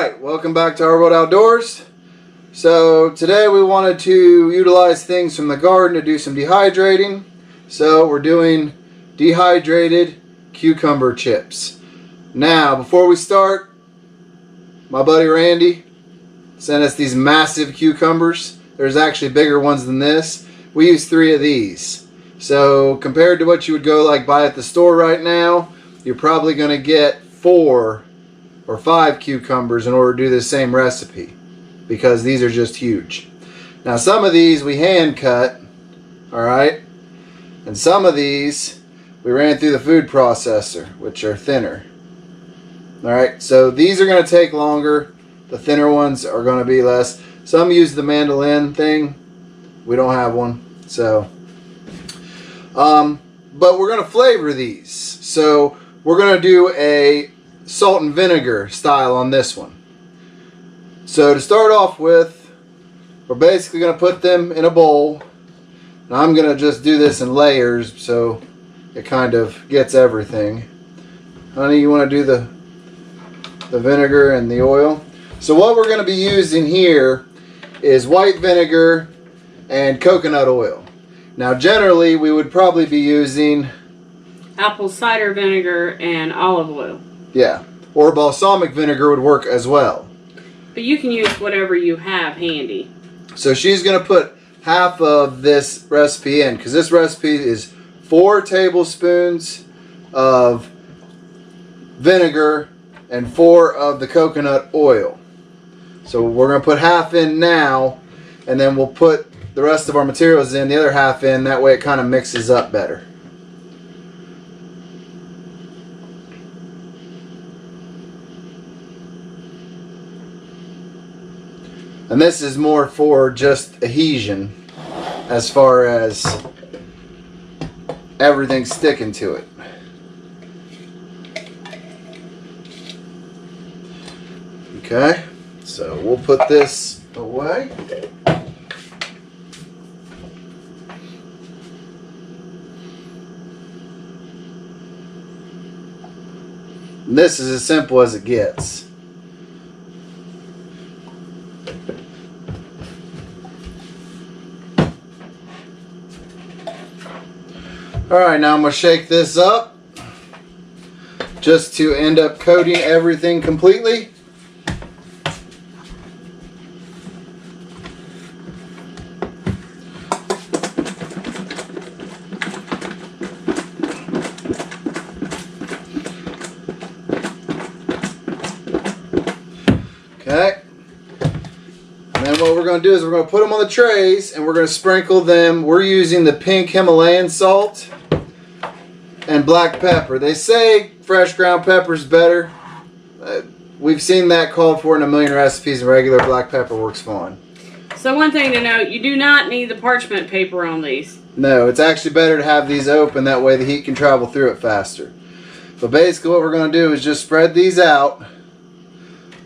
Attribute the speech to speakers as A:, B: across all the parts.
A: Alright, welcome back to Our World Outdoors. So today we wanted to utilize things from the garden to do some dehydrating. So we're doing dehydrated cucumber chips. Now before we start, my buddy Randy sent us these massive cucumbers. There's actually bigger ones than this. We use 3 of these. So compared to what you would go like buy at the store right now, you're probably going to get 4 or 5 cucumbers in order to do the same recipe, because these are just huge. Now some of these we hand cut, alright, and some of these we ran through the food processor, which are thinner. Alright, so these are going to take longer. The thinner ones are going to be less. Some use the mandolin thing. We don't have one. So but we're going to flavor these. So we're going to do a salt and vinegar style on this one. So to start off with, we're basically going to put them in a bowl. And I'm going to just do this in layers so it kind of gets everything. Honey, you want to do the vinegar and the oil? So what we're going to be using here is white vinegar and coconut oil. Now generally we would probably be using
B: apple cider vinegar and olive oil.
A: Yeah, or balsamic vinegar would work as well.
B: But you can use whatever you have handy.
A: So she's going to put half of this recipe in, because this recipe is 4 tablespoons of vinegar and 4 of the coconut oil. So we're going to put half in now, and then we'll put the rest of our materials in, the other half in, that way it kind of mixes up better. And this is more for just adhesion, as far as everything sticking to it. Okay, so we'll put this away. And this is as simple as it gets. Alright, now I'm going to shake this up just to end up coating everything completely. Okay. And then what we're going to do is we're going to put them on the trays and we're going to sprinkle them. We're using the pink Himalayan salt and black pepper. They say fresh ground pepper is better. We've seen that called for in a million recipes, and regular black pepper works fine.
B: So one thing to note, you do not need the parchment paper on these.
A: No, it's actually better to have these open, that way the heat can travel through it faster. But basically what we're going to do is just spread these out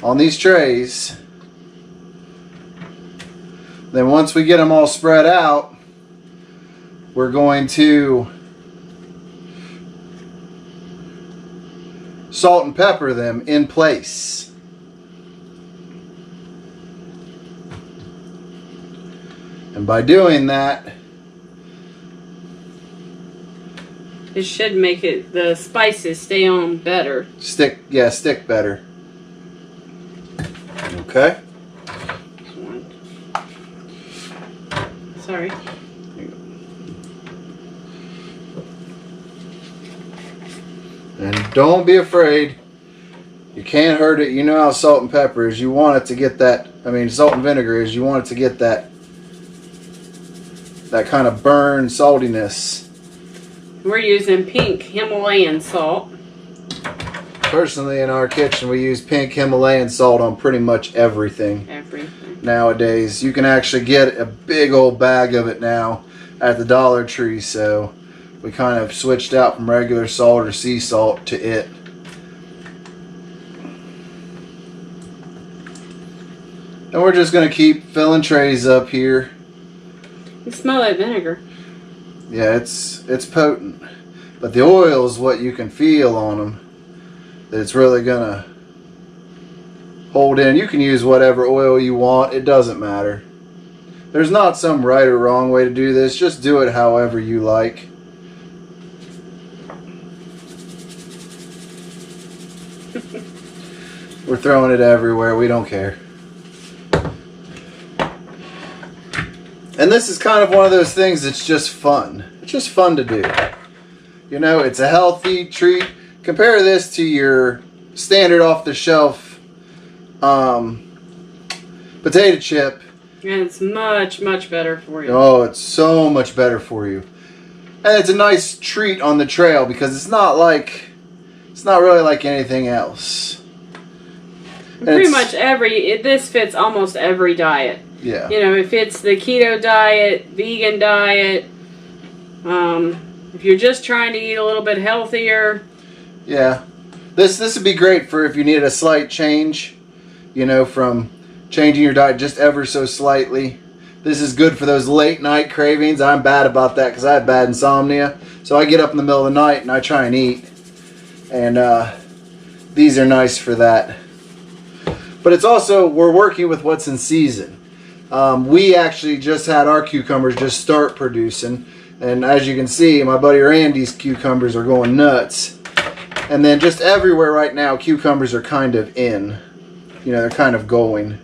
A: on these trays. Then once we get them all spread out, we're going to salt and pepper them in place. And by doing that,
B: it should make the spices stay on better.
A: Stick better. Okay.
B: Sorry.
A: And don't be afraid. You can't hurt it. You know how salt and pepper is. You want it to get that, salt and vinegar is, you want it to get that kind of burn saltiness.
B: We're using pink Himalayan salt.
A: Personally, in our kitchen, we use pink Himalayan salt on pretty much everything. Nowadays. You can actually get a big old bag of it now at the Dollar Tree, so we kind of switched out from regular salt or sea salt to it. And we're just going to keep filling trays up here.
B: You smell that vinegar.
A: Yeah, it's potent. But the oil is what you can feel on them. That it's really going to hold in. You can use whatever oil you want. It doesn't matter. There's not some right or wrong way to do this. Just do it however you like. We're throwing it everywhere. We don't care. And this is kind of one of those things that's just fun. It's just fun to do. You know, it's a healthy treat. Compare this to your standard off-the-shelf potato chip.
B: And it's much, much better for you.
A: Oh, it's so much better for you. And it's a nice treat on the trail because it's not really like anything else.
B: Pretty much this fits almost every diet.
A: Yeah.
B: You know, it fits the keto diet, vegan diet. If you're just trying to eat a little bit healthier.
A: Yeah. This would be great for if you needed a slight change, you know, from changing your diet just ever so slightly. This is good for those late night cravings. I'm bad about that because I have bad insomnia. So I get up in the middle of the night and I try and eat. And these are nice for that. But it's also, we're working with what's in season. We actually just had our cucumbers just start producing. And as you can see, my buddy Randy's cucumbers are going nuts. And then just everywhere right now, cucumbers are kind of in. You know, they're kind of going.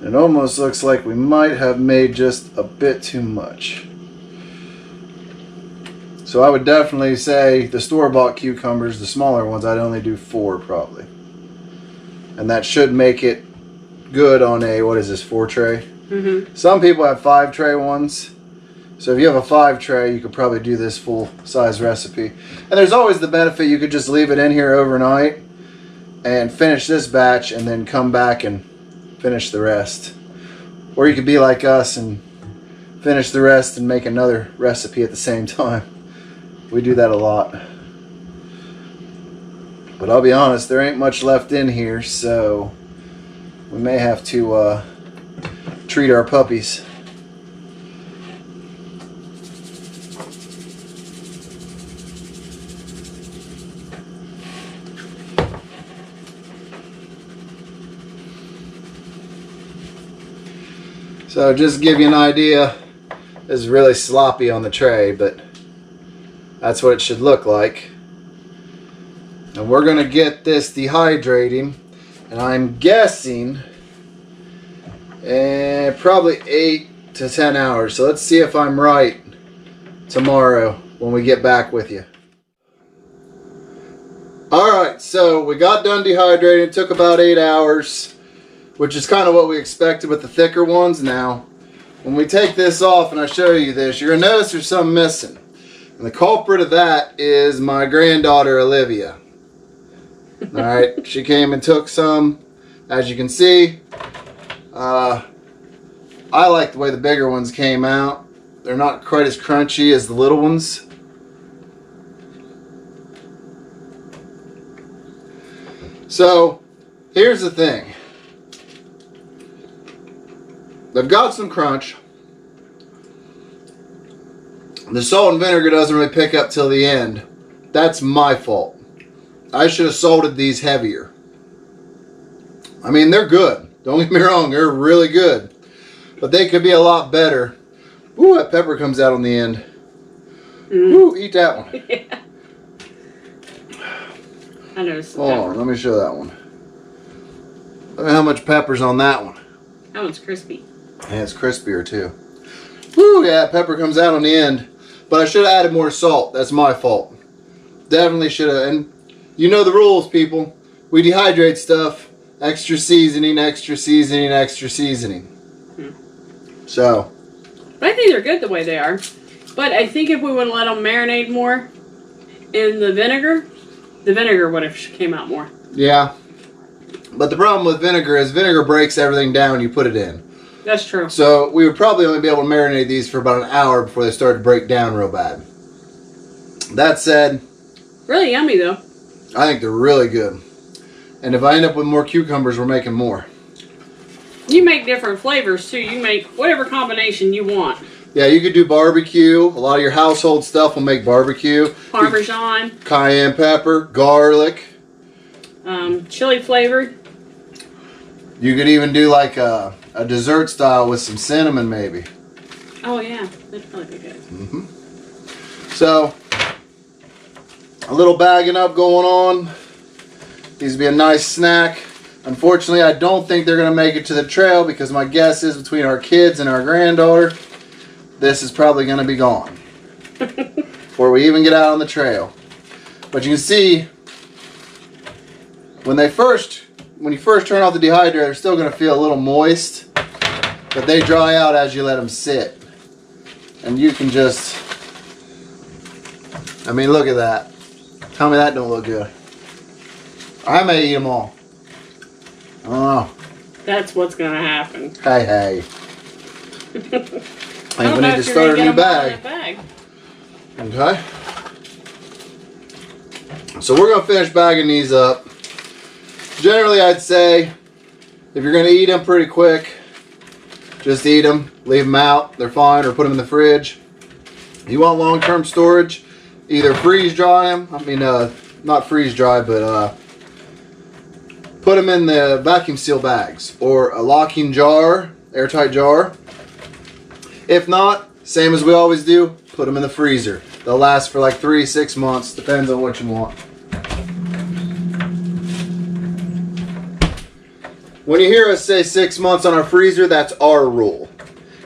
A: It almost looks like we might have made just a bit too much. So I would definitely say the store-bought cucumbers, the smaller ones, I'd only do 4 probably. And that should make it good on a, what is this, 4 tray?
B: Mm-hmm.
A: Some people have 5 tray ones. So if you have a 5 tray, you could probably do this full size recipe. And there's always the benefit you could just leave it in here overnight and finish this batch and then come back and finish the rest. Or you could be like us and finish the rest and make another recipe at the same time. We do that a lot. But I'll be honest, there ain't much left in here, so we may have to treat our puppies. So just to give you an idea, this is really sloppy on the tray, but that's what it should look like. And we're going to get this dehydrating, and I'm guessing probably 8 to 10 hours. So let's see if I'm right tomorrow when we get back with you. Alright, so we got done dehydrating. It took about 8 hours, which is kind of what we expected with the thicker ones. Now, when we take this off and I show you this, you're going to notice there's something missing. And the culprit of that is my granddaughter, Olivia. Alright, she came and took some. As you can see, I like the way the bigger ones came out. They're not quite as crunchy as the little ones. So, here's the thing. They've got some crunch. The salt and vinegar doesn't really pick up till the end. That's my fault. I should have salted these heavier. I mean, they're good. Don't get me wrong, they're really good. But they could be a lot better. Ooh, that pepper comes out on the end. Ooh, eat that one.
B: Yeah. I noticed the
A: Hold
B: pepper.
A: on, let me show that one. Look at how much pepper's on that one.
B: That one's crispy.
A: And it's crispier too. Woo, yeah, pepper comes out on the end. But I should have added more salt. That's my fault. Definitely should have. And you know the rules, people. We dehydrate stuff. Extra seasoning, extra seasoning, extra seasoning. So.
B: But I think they're good the way they are. But I think if we would have let them marinate more in the vinegar would have came out more.
A: Yeah. But the problem with vinegar is vinegar breaks everything down when you put it in.
B: That's true.
A: So we would probably only be able to marinate these for about an hour before they start to break down real bad. That said,
B: Really yummy though.
A: I think they're really good. And if I end up with more cucumbers, we're making more.
B: You make different flavors too. You make whatever combination you want.
A: Yeah, you could do barbecue. A lot of your household stuff will make barbecue.
B: Parmesan.
A: Cayenne pepper, garlic.
B: Chili flavored.
A: You could even do like a dessert style with some cinnamon maybe.
B: Oh yeah, that'd probably be good.
A: So, a little bagging up going on. These would be a nice snack. Unfortunately, I don't think they're going to make it to the trail because my guess is between our kids and our granddaughter, this is probably going to be gone before we even get out on the trail. But you can see, when you first turn off the dehydrator, they're still going to feel a little moist, but they dry out as you let them sit. And you can just, I mean, look at that. Tell me that don't look good. I may eat them all. I don't know.
B: That's what's gonna happen.
A: Hey. I think we need to start a new bag. Okay. So we're gonna finish bagging these up. Generally, I'd say if you're gonna eat them pretty quick, just eat them, leave them out. They're fine, or put them in the fridge. If you want long-term storage, either freeze dry them. I mean, not freeze dry, but put them in the vacuum seal bags or a locking jar, airtight jar. If not, same as we always do, put them in the freezer. They'll last for like 3-6 months, depends on what you want. When you hear us say 6 months on our freezer, that's our rule.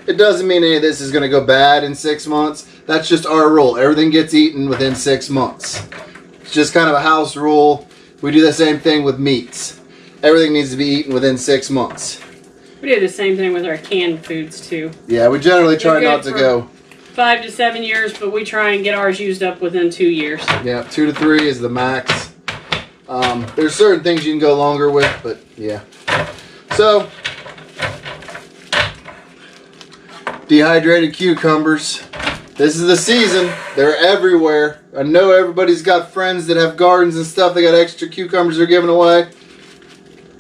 A: It doesn't mean any of this is going to go bad in 6 months. That's just our rule. Everything gets eaten within 6 months. It's just kind of a house rule. We do the same thing with meats. Everything needs to be eaten within 6 months.
B: We do the same thing with our canned foods too.
A: Yeah, we generally try not to go
B: 5 to 7 years, but we try and get ours used up within 2 years.
A: Yeah, 2 to 3 is the max. There's certain things you can go longer with, but yeah. So, dehydrated cucumbers. This is the season. They're everywhere. I know everybody's got friends that have gardens and stuff. They got extra cucumbers they're giving away.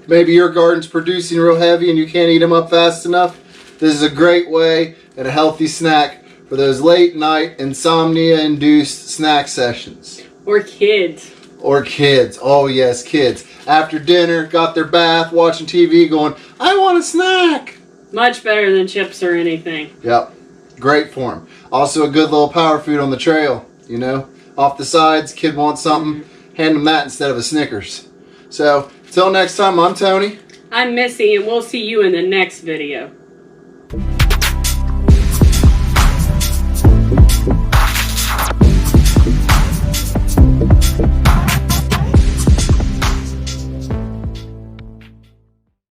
A: Maybe your garden's producing real heavy and you can't eat them up fast enough. This is a great way and a healthy snack for those late night insomnia-induced snack sessions.
B: Or kids.
A: Or kids. Oh yes, kids. After dinner, got their bath, watching TV, going, I want a snack.
B: Much better than chips or anything.
A: Yep. Great for them. Also a good little power food on the trail, you know. Off the sides, kid wants something, hand them that instead of a Snickers. So, till next time, I'm Tony.
B: I'm Missy, and we'll see you in the next video.